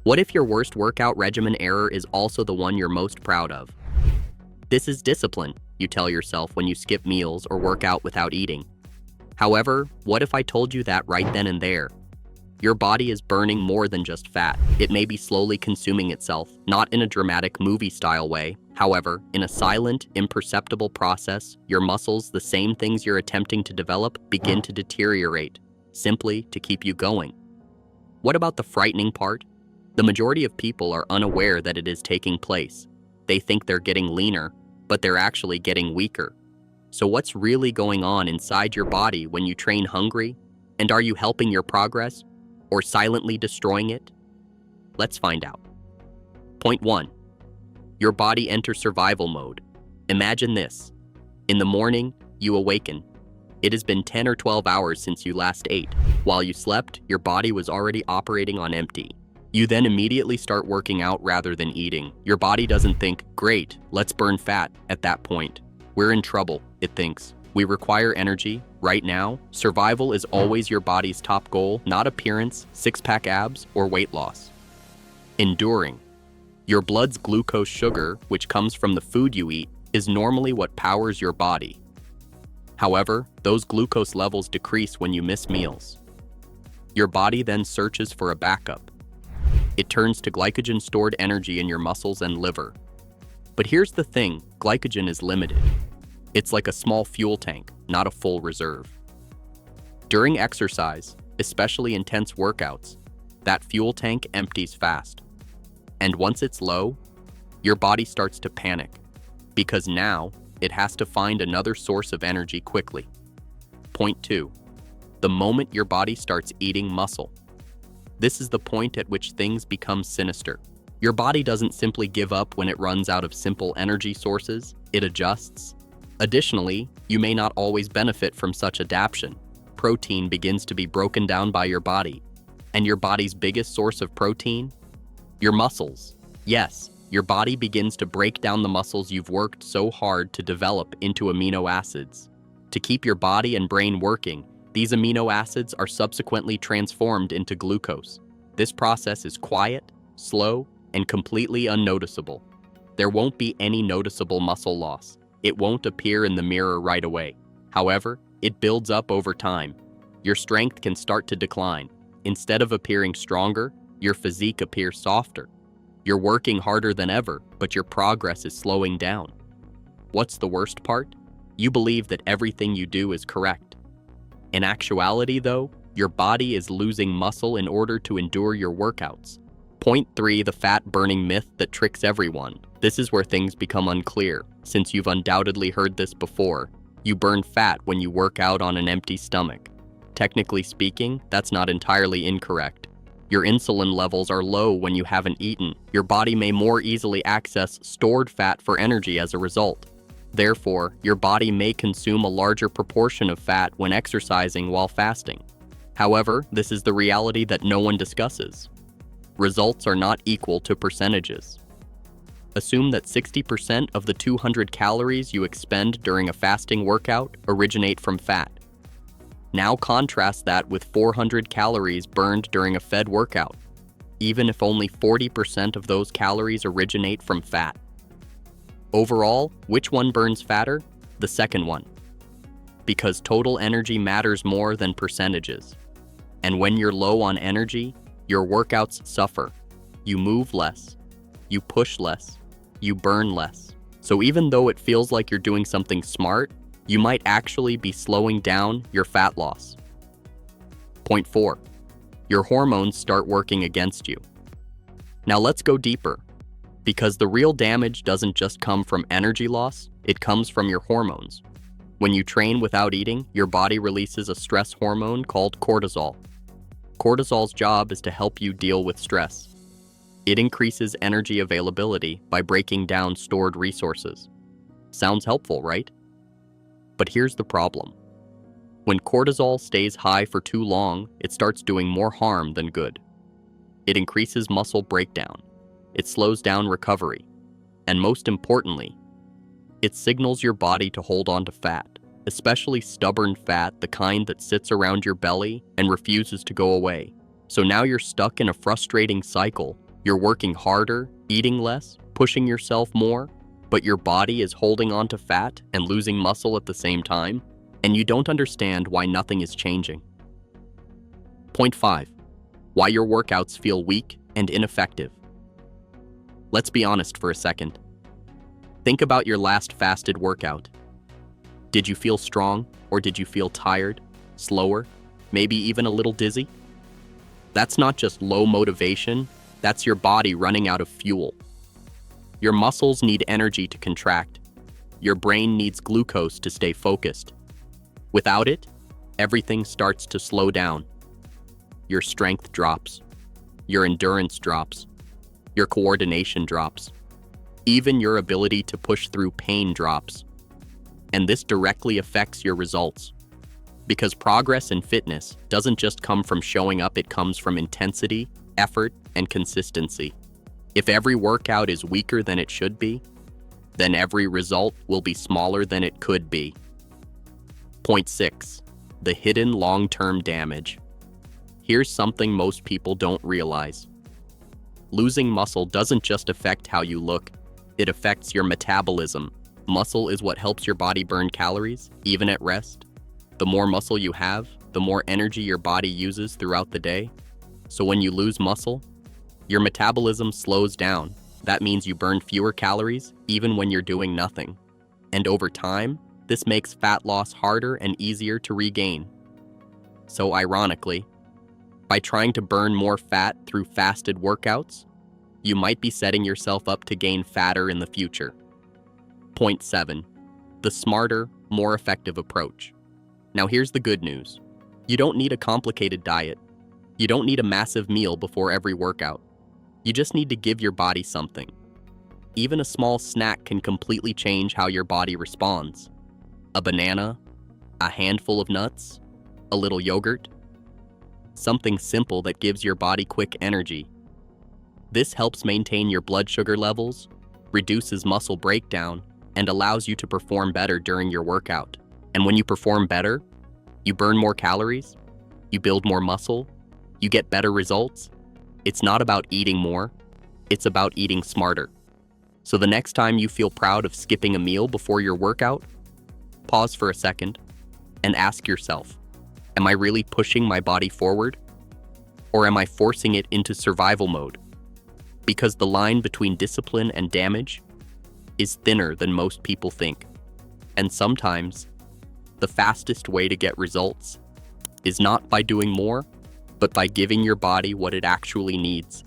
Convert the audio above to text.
What if your worst workout regimen error is also the one you're most proud of? This is discipline, you tell yourself when you skip meals or work out without eating. However, what if I told you that right then and there? Your body is burning more than just fat. It may be slowly consuming itself, not in a dramatic movie-style way. However, in a silent, imperceptible process, your muscles, the same things you're attempting to develop, begin to deteriorate, simply to keep you going. What about the frightening part? The majority of people are unaware that it is taking place. They think they're getting leaner, but they're actually getting weaker. So what's really going on inside your body when you train hungry? And are you helping your progress or silently destroying it? Let's find out. Point 1. Your body enters survival mode. Imagine this. In the morning, you awaken. It has been 10 or 12 hours since you last ate. While you slept, your body was already operating on empty. You then immediately start working out rather than eating. Your body doesn't think, great, let's burn fat at that point. We're in trouble, it thinks. We require energy, right now. Survival is always your body's top goal, not appearance, six-pack abs, or weight loss. Enduring. Your blood's glucose sugar, which comes from the food you eat, is normally what powers your body. However, those glucose levels decrease when you miss meals. Your body then searches for a backup. It turns to glycogen-stored energy in your muscles and liver. But here's the thing, glycogen is limited. It's like a small fuel tank, not a full reserve. During exercise, especially intense workouts, that fuel tank empties fast. And once it's low, your body starts to panic, because now it has to find another source of energy quickly. Point 2. The moment your body starts eating muscle. This is the point at which things become sinister. Your body doesn't simply give up when it runs out of simple energy sources, it adjusts. Additionally, you may not always benefit from such adaptation. Protein begins to be broken down by your body. And your body's biggest source of protein? Your muscles. Yes, your body begins to break down the muscles you've worked so hard to develop into amino acids. To keep your body and brain working, these amino acids are subsequently transformed into glucose. This process is quiet, slow, and completely unnoticeable. There won't be any noticeable muscle loss. It won't appear in the mirror right away. However, it builds up over time. Your strength can start to decline. Instead of appearing stronger, your physique appears softer. You're working harder than ever, but your progress is slowing down. What's the worst part? You believe that everything you do is correct. In actuality, though, your body is losing muscle in order to endure your workouts. Point 3, the fat-burning myth that tricks everyone. This is where things become unclear, since you've undoubtedly heard this before. You burn fat when you work out on an empty stomach. Technically speaking, that's not entirely incorrect. Your insulin levels are low when you haven't eaten. Your body may more easily access stored fat for energy as a result. Therefore, your body may consume a larger proportion of fat when exercising while fasting. However, this is the reality that no one discusses. Results are not equal to percentages. Assume that 60% of the 200 calories you expend during a fasting workout originate from fat. Now contrast that with 400 calories burned during a fed workout, even if only 40% of those calories originate from fat. Overall, which one burns fatter? The second one. Because total energy matters more than percentages. And when you're low on energy, your workouts suffer. You move less, you push less, you burn less. So even though it feels like you're doing something smart, you might actually be slowing down your fat loss. Point 4. Your hormones start working against you. Now let's go deeper. Because the real damage doesn't just come from energy loss, it comes from your hormones. When you train without eating, your body releases a stress hormone called cortisol. Cortisol's job is to help you deal with stress. It increases energy availability by breaking down stored resources. Sounds helpful, right? But here's the problem. When cortisol stays high for too long, it starts doing more harm than good. It increases muscle breakdown. It slows down recovery. And most importantly, it signals your body to hold on to fat, especially stubborn fat, the kind that sits around your belly and refuses to go away. So now you're stuck in a frustrating cycle. You're working harder, eating less, pushing yourself more, but your body is holding on to fat and losing muscle at the same time, and you don't understand why nothing is changing. Point 5. Why your workouts feel weak and ineffective. Let's be honest for a second. Think about your last fasted workout. Did you feel strong, or did you feel tired, slower, maybe even a little dizzy? That's not just low motivation, that's your body running out of fuel. Your muscles need energy to contract. Your brain needs glucose to stay focused. Without it, everything starts to slow down. Your strength drops. Your endurance drops. Your coordination drops. Even your ability to push through pain drops. And this directly affects your results. Because progress in fitness doesn't just come from showing up, it comes from intensity, effort, and consistency. If every workout is weaker than it should be, then every result will be smaller than it could be. Point 6. The hidden long-term damage. Here's something most people don't realize. Losing muscle doesn't just affect how you look, it affects your metabolism. Muscle is what helps your body burn calories, even at rest. The more muscle you have, the more energy your body uses throughout the day. So when you lose muscle, your metabolism slows down. That means you burn fewer calories, even when you're doing nothing. And over time, this makes fat loss harder and easier to regain. So ironically, by trying to burn more fat through fasted workouts, you might be setting yourself up to gain fatter in the future. Point 7. The smarter, more effective approach. Now here's the good news. You don't need a complicated diet. You don't need a massive meal before every workout. You just need to give your body something. Even a small snack can completely change how your body responds. A banana, a handful of nuts, a little yogurt. Something simple that gives your body quick energy. This helps maintain your blood sugar levels, reduces muscle breakdown, and allows you to perform better during your workout. And when you perform better, you burn more calories, you build more muscle, you get better results. It's not about eating more, it's about eating smarter. So the next time you feel proud of skipping a meal before your workout, pause for a second and ask yourself, am I really pushing my body forward? Or am I forcing it into survival mode? Because the line between discipline and damage is thinner than most people think. And sometimes, the fastest way to get results is not by doing more, but by giving your body what it actually needs.